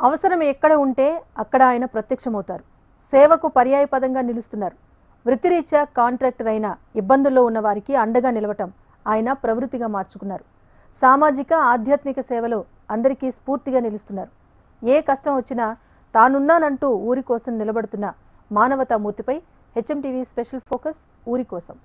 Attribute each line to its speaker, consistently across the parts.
Speaker 1: అవసరం ఎక్కడ ఉంటే అక్కడ ఆయన ప్రత్యక్షమవుతారు. సేవకు పర్యాయపదంగా నిలుస్తున్నారు. వృత్తిరీత్యా కాంట్రాక్టర్ అయిన ఇబ్బందుల్లో ఉన్న వారికి అండగా నిలవటం ఆయన ప్రవృత్తిగా మార్చుకున్నారు. సామాజిక ఆధ్యాత్మిక సేవలో అందరికీ స్ఫూర్తిగా నిలుస్తున్నారు. ఏ కష్టం వచ్చినా తానున్నానంటూ ఊరి కోసం నిలబడుతున్న మానవతామూర్తిపై హెచ్ఎంటీవీ స్పెషల్ ఫోకస్ ఊరి కోసం.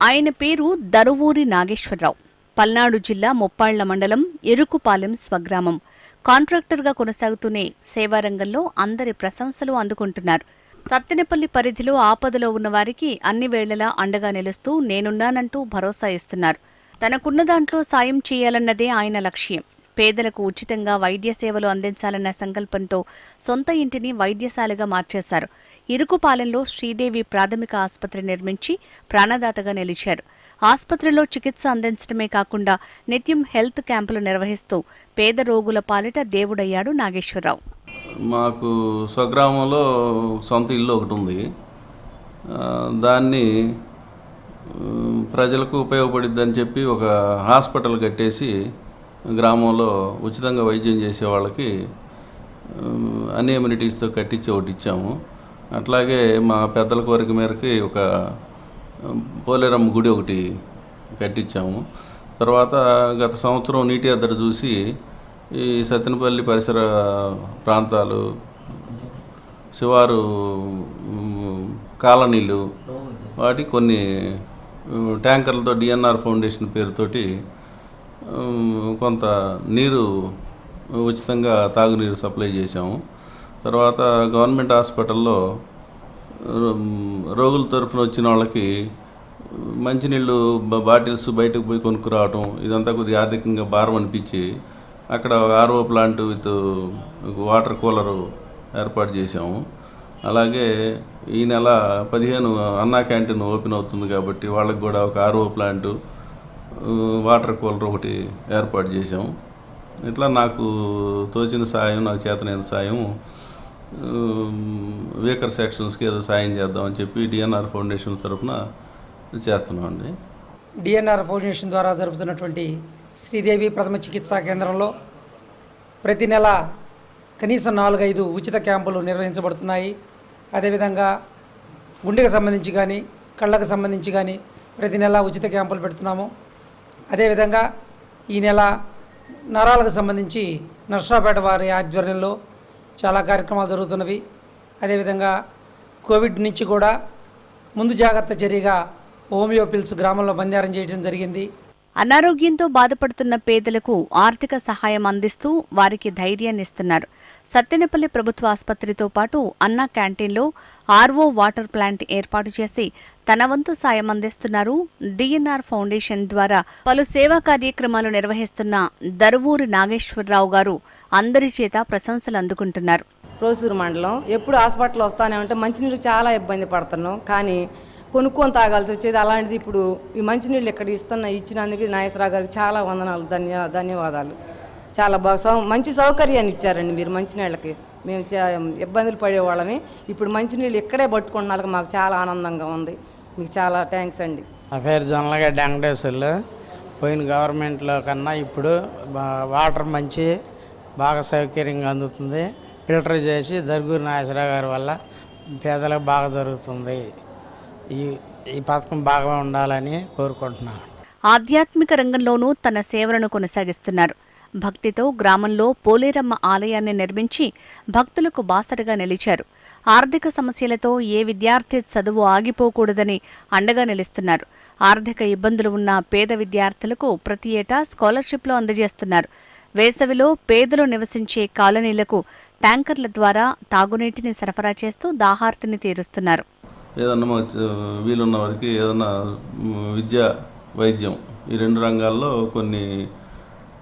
Speaker 2: ఆయన పేరు దరువూరి నాగేశ్వరరావు. పల్నాడు జిల్లా ముప్పాళ్ల మండలం ఎరుకుపాలెం స్వగ్రామం. కాంట్రాక్టర్గా కొనసాగుతూనే సేవారంగంలో అందరి ప్రశంసలు అందుకుంటున్నారు. సత్తెనపల్లి పరిధిలో ఆపదలో ఉన్నవారికి అన్ని వేళలా అండగా నిలుస్తూ నేనున్నానంటూ భరోసా ఇస్తున్నారు. తనకున్న దాంట్లో సాయం చేయాలన్నదే ఆయన లక్ష్యం. పేదలకు ఉచితంగా వైద్య సేవలు అందించాలన్న సంకల్పంతో సొంత ఇంటిని వైద్యశాలగా మార్చేశారు. ఇరుకుపాలెంలో శ్రీదేవి ప్రాథమిక ఆసుపత్రి నిర్మించి ప్రాణదాతగా నిలిచారు. ఆసుపత్రిలో చికిత్స అందించడమే కాకుండా నిత్యం హెల్త్ క్యాంపులు నిర్వహిస్తూ పేద రోగుల పాలిట దేవుడయ్యాడు నాగేశ్వరరావు.
Speaker 3: మాకు స్వగ్రామంలో సొంత ఇల్లు ఒకటి ఉంది. దాన్ని ప్రజలకు ఉపయోగపడిద్దని చెప్పి ఒక హాస్పిటల్ కట్టేసి గ్రామంలో ఉచితంగా వైద్యం చేసే వాళ్ళకి అన్ని ఎమ్యూనిటీస్తో కట్టించి ఒకటి ఇచ్చాము. అట్లాగే మా పెద్దల కోరిక మేరకి ఒక పోలేరమ్మ గుడి ఒకటి కట్టించాము. తర్వాత గత సంవత్సరం నీటి ఎద్దడి చూసి ఈ సత్తెనపల్లి పరిసర ప్రాంతాలు, శివారు కాలనీలు వాటి కొన్ని ట్యాంకర్లతో డిఎన్ఆర్ ఫౌండేషన్ పేరుతోటి కొంత నీరు ఉచితంగా తాగునీరు సప్లై చేశాము. తర్వాత గవర్నమెంట్ హాస్పిటల్లో రోగుల తరఫున వచ్చిన వాళ్ళకి మంచినీళ్ళు బాటిల్స్ బయటకు పోయి కొనుక్కురావటం, ఇదంతా కొద్దిగా ఆర్థికంగా భారం అనిపించి అక్కడ RO plant with water cooler ఏర్పాటు చేశాము. అలాగే ఈ నెల 15 అన్నా క్యాంటీన్ ఓపెన్ అవుతుంది కాబట్టి వాళ్ళకి కూడా ఒక ఆర్ఓ ప్లాంటు, వాటర్ కూలర్ ఒకటి ఏర్పాటు చేశాము. ఇట్లా నాకు తోచిన సాయం, నాకు చేతనైన సాయం వీకర్ సెక్షన్స్కి ఏదో సాయం చేద్దామని చెప్పి డిఎన్ఆర్ ఫౌండేషన్ తరఫున చేస్తున్నామండి.
Speaker 4: డిఎన్ఆర్ ఫౌండేషన్ ద్వారా జరుపుతున్నటువంటి శ్రీదేవి ప్రథమ చికిత్సా కేంద్రంలో ప్రతి నెల కనీసం 4-5 ఉచిత క్యాంపులు నిర్వహించబడుతున్నాయి. అదేవిధంగా గుండెకు సంబంధించి కానీ కళ్ళకు సంబంధించి కానీ ప్రతి నెల ఉచిత క్యాంపులు పెడుతున్నాము. అదేవిధంగా ఈ నెల నరాలకు సంబంధించి నర్సాపేట వారి ఆధ్వర్యంలో చాలా కార్యక్రమాలు జరుగుతున్నవి. అదేవిధంగా కోవిడ్ నుంచి కూడా ముందు జాగ్రత్త చర్యగా హోమియో పిల్స్ గ్రామంలో బంజారం చేయడం జరిగింది.
Speaker 2: అనారోగ్యంతో బాధపడుతున్న పేదలకు ఆర్థిక సహాయం అందిస్తూ వారికి ధైర్యాన్ని ఇస్తున్నారు. సత్తెనపల్లి ప్రభుత్వ ఆసుపత్రితో పాటు అన్నా క్యాంటీన్లో ఆర్ఓ వాటర్ ప్లాంట్ ఏర్పాటు చేసి తన వంతు సాయం అందిస్తున్నారు. డిఎన్ఆర్ ఫౌండేషన్ ద్వారా పలు సేవా కార్యక్రమాలు నిర్వహిస్తున్న దరువూరి నాగేశ్వరరావు గారు అందరి చేత ప్రశంసలు అందుకుంటున్నారు.
Speaker 5: ప్రోసూరు మండలం ఎప్పుడు హాస్పిటల్ వస్తానే ఉంటే మంచినీళ్ళు చాలా ఇబ్బంది పడుతున్నాం, కానీ కొనుక్కొని తాగాల్సి వచ్చేది. అలాంటిది ఇప్పుడు ఈ మంచినీళ్ళు ఇక్కడ ఇచ్చినందుకు నాగేశ్వరరావు గారికి చాలా వందనాలు, ధన్యవాదాలు. చాలా బాగా మంచి సౌకర్యాన్ని ఇచ్చారండి మీరు మంచినీళ్ళకి. మేము ఇబ్బందులు పడేవాళ్ళమే, ఇప్పుడు మంచినీళ్ళు ఇక్కడే పట్టుకున్నందుకు మాకు చాలా ఆనందంగా ఉంది. మీకు చాలా థ్యాంక్స్ అండి.
Speaker 6: నా పేరు జొన్నలగడ్డ వెంకటేశ్వర్లు. పోయిన గవర్నమెంట్లో కన్నా ఇప్పుడు వాటర్ మంచి బాగా సౌకర్యంగా అందుతుంది. ఫిల్టర్ చేసి దరువూరి నాగేశ్వరరావు గారి వల్ల పేదలకు బాగా జరుగుతుంది. ఈ పథకం బాగా ఉండాలని కోరుకుంటున్నాను.
Speaker 2: ఆధ్యాత్మిక రంగంలోనూ తన సేవలను కొనసాగిస్తున్నారు. భక్తితో గ్రామంలో పోలేరమ్మ ఆలయాన్ని నిర్మించి భక్తులకు బాసటగా నిలిచారు. ఆర్థిక సమస్యలతో ఏ విద్యార్థి చదువు ఆగిపోకూడదని అండగా నిలుస్తున్నారు. ఆర్థిక ఇబ్బందులు ఉన్న పేద విద్యార్థులకు ప్రతి ఏటా స్కాలర్షిప్లు అందజేస్తున్నారు. వేసవిలో పేదలు నివసించే కాలనీలకు ట్యాంకర్ల ద్వారా తాగునీటిని సరఫరా చేస్తూ దాహార్తిని తీరుస్తున్నారు.
Speaker 3: ఏదన్నా వీలున్న వారికి ఏదన్నా విద్య, వైద్యం ఈ 2 రంగాల్లో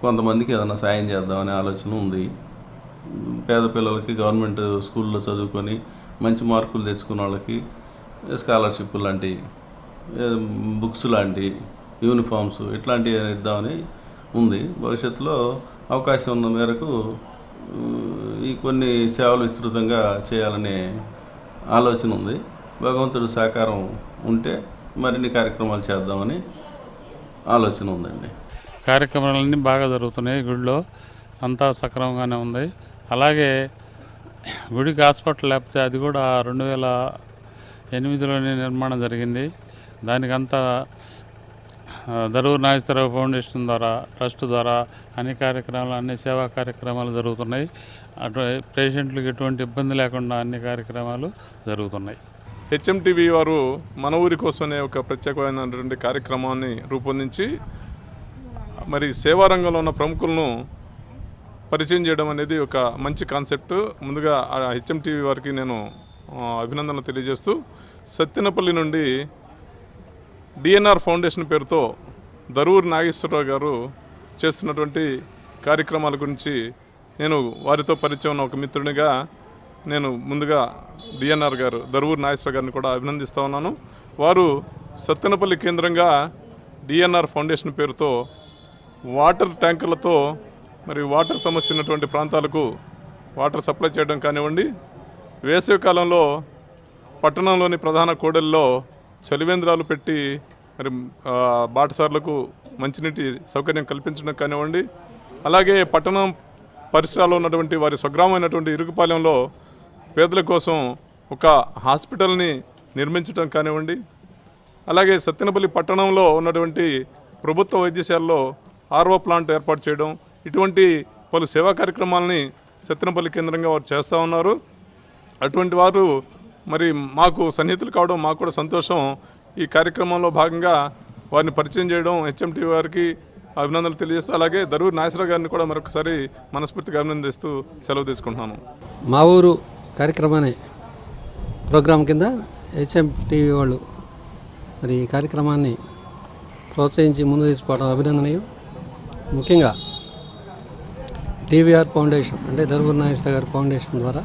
Speaker 3: కొంతమందికి ఏదైనా సాయం చేద్దామనే ఆలోచన ఉంది. పేద పిల్లలకి గవర్నమెంట్ స్కూల్లో చదువుకొని మంచి మార్కులు తెచ్చుకున్న వాళ్ళకి స్కాలర్షిప్ లాంటి, బుక్స్ లాంటి, యూనిఫామ్స్ ఇట్లాంటివి ఇద్దామని ఉంది. భవిష్యత్తులో అవకాశం ఉన్న మేరకు ఈ కొన్ని సేవలు విస్తృతంగా చేయాలనే ఆలోచన ఉంది. భగవంతుడు సహకారం ఉంటే మరిన్ని కార్యక్రమాలు చేద్దామని ఆలోచన ఉందండి.
Speaker 7: కార్యక్రమాలన్నీ బాగా జరుగుతున్నాయి. గుడిలో అంతా సక్రమంగానే ఉంది. అలాగే గుడికి హాస్పిటల్ లేకపోతే అది కూడా 2008లోనే నిర్మాణం జరిగింది. దానికంతా దరూర్ నాగేశ్వరరావు ఫౌండేషన్ ద్వారా, ట్రస్ట్ ద్వారా అన్ని సేవా కార్యక్రమాలు జరుగుతున్నాయి. అటు పేషెంట్లకు ఎటువంటి ఇబ్బంది లేకుండా అన్ని కార్యక్రమాలు జరుగుతున్నాయి.
Speaker 8: హెచ్ఎంటీవీ వారు మన ఊరి కోసమనే ఒక ప్రత్యేకమైనటువంటి కార్యక్రమాన్ని రూపొందించి మరి సేవా రంగంలో ఉన్న ప్రముఖులను పరిచయం చేయడం అనేది ఒక మంచి కాన్సెప్ట్. ముందుగా హెచ్ఎంటీవీ వారికి నేను అభినందనలు తెలియజేస్తూ, సత్తెనపల్లి నుండి డిఎన్ఆర్ ఫౌండేషన్ పేరుతో దరూర్ నాగేశ్వరరావు గారు చేస్తున్నటువంటి కార్యక్రమాల గురించి నేను వారితో పరిచయం ఉన్న ఒక మిత్రునిగా నేను ముందుగా డిఎన్ఆర్ గారు దరూర్ నాగేశ్వరరావు గారిని కూడా అభినందిస్తూ ఉన్నాను. వారు సత్తెనపల్లి కేంద్రంగా డిఎన్ఆర్ ఫౌండేషన్ పేరుతో వాటర్ ట్యాంకర్లతో మరి వాటర్ సమస్య ఉన్నటువంటి ప్రాంతాలకు వాటర్ సప్లై చేయడం కానివ్వండి, వేసవి కాలంలో పట్టణంలోని ప్రధాన కూడలిలో చలివేంద్రాలు పెట్టి మరి బాటసార్లకు మంచినీటి సౌకర్యం కల్పించడం కానివ్వండి, అలాగే పట్టణం పరిసరాల్లో ఉన్నటువంటి వారి స్వగ్రామైనటువంటి ఇరుగుపాలెంలో పేదల కోసం ఒక హాస్పిటల్ని నిర్మించడం కానివ్వండి, అలాగే సత్తెనపల్లి పట్టణంలో ఉన్నటువంటి ప్రభుత్వ వైద్యశాలలో ఆర్ఓ ప్లాంట్ ఏర్పాటు చేయడం, ఇటువంటి పలు సేవా కార్యక్రమాలని సత్తెనపల్లి కేంద్రంగా వారు చేస్తూ ఉన్నారు. అటువంటి వారు మరి మాకు సన్నిహితులు కావడం మాకు కూడా సంతోషం. ఈ కార్యక్రమంలో భాగంగా వారిని పరిచయం చేయడం హెచ్ఎంటీవీ వారికి అభినందనలు తెలియజేస్తూ, అలాగే దరూర్ నాగేశ్వరరావు గారిని కూడా మరొకసారి మనస్ఫూర్తిగా అభినందిస్తూ సెలవు తీసుకుంటున్నాను.
Speaker 9: మా ఊరు కార్యక్రమాన్ని ప్రోగ్రాం కింద హెచ్ఎంటీవీ వాళ్ళు మరి ఈ కార్యక్రమాన్ని ప్రోత్సహించి ముందు తీసుకోవడం అభినందనీయం. ముఖ్యంగా డివిఆర్ ఫౌండేషన్ అంటే దరూర్ నాగేశ్వర గారి ఫౌండేషన్ ద్వారా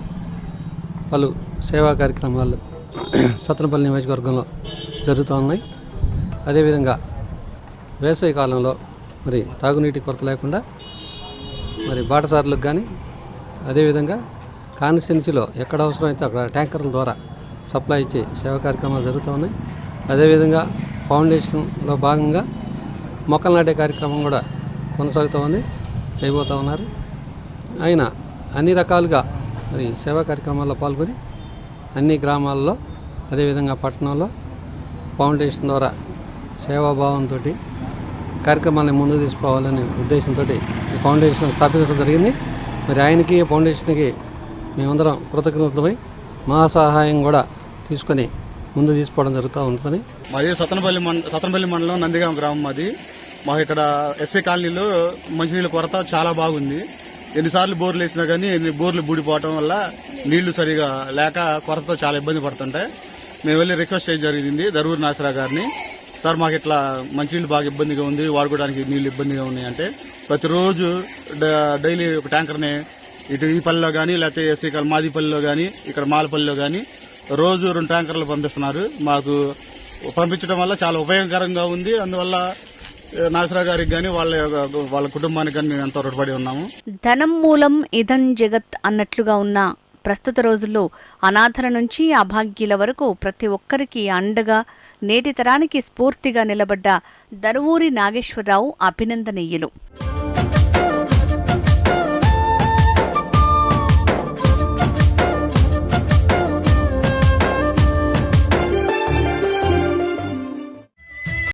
Speaker 9: పలు సేవా కార్యక్రమాలు సత్తెనపల్లి నియోజకవర్గంలో జరుగుతూ ఉన్నాయి. అదేవిధంగా వేసవి కాలంలో మరి తాగునీటి కొరత లేకుండా మరి బాటసారులకు కానీ, అదేవిధంగా కాన్స్టిట్యున్సీలో ఎక్కడ అవసరమైతే అక్కడ ట్యాంకర్ల ద్వారా సప్లై ఇచ్చే సేవా కార్యక్రమాలు జరుగుతూ ఉన్నాయి. అదేవిధంగా ఫౌండేషన్లో భాగంగా మొక్కలు నాటే కార్యక్రమం కూడా కొనసాగుతూ ఉంది, చేయబోతూ ఉన్నారు. ఆయన అన్ని రకాలుగా మరి సేవా కార్యక్రమాల్లో పాల్గొని అన్ని గ్రామాల్లో, అదేవిధంగా పట్టణంలో ఫౌండేషన్ ద్వారా సేవాభావంతో కార్యక్రమాలను ముందుకు తీసుకోవాలనే ఉద్దేశంతో ఈ ఫౌండేషన్ స్థాపించడం జరిగింది. మరి ఆయనకి ఫౌండేషన్కి మేమందరం కృతజ్ఞతమై మా సహాయం కూడా తీసుకొని ముందు తీసుకోవడం జరుగుతూ ఉంటుంది.
Speaker 10: మాది సత్తెనపల్లి మండలం నందిగాం గ్రామం. మాది మాకు ఇక్కడ ఎస్ఏ కాలనీలో మంచినీళ్ళ కొరత చాలా బాగుంది. ఎన్నిసార్లు బోర్లు వేసినా కానీ బోర్లు బూడిపోవటం వల్ల నీళ్లు సరిగా లేక కొరతతో చాలా ఇబ్బంది పడుతుంటాయి. మేము వెళ్ళి రిక్వెస్ట్ చేయడం జరిగింది దరూర్ నాగేశ్వరరావు గారిని, సార్ మాకు ఇట్లా మంచినీళ్ళు బాగా ఇబ్బందిగా ఉంది, వాడుకోవడానికి నీళ్లు ఇబ్బందిగా ఉన్నాయి అంటే ప్రతిరోజు డైలీ ఒక ట్యాంకర్ని ఇటు ఈ పల్లెలో కానీ లేకపోతే ఎస్సీ మాదిపల్లిలో కానీ ఇక్కడ మాలపల్లిలో కానీ రోజు 2 ట్యాంకర్లు పంపిస్తున్నారు. మాకు పంపించడం వల్ల చాలా ఉపయోగకరంగా ఉంది. అందువల్ల నాగేశ్వరరావు గారికి కానీ వాళ్ళ కుటుంబానికి కానీ మేము ఎంతో రుణపడి ఉన్నాము.
Speaker 2: ధనం మూలం ఇదం జగత్ అన్నట్లుగా ఉన్న ప్రస్తుత రోజుల్లో అనాథల నుంచి అభాగ్యుల వరకు ప్రతి ఒక్కరికి అండగా నేటి తరానికి స్ఫూర్తిగా నిలబడ్డ దరువూరి నాగేశ్వరరావు అభినందనీయులు.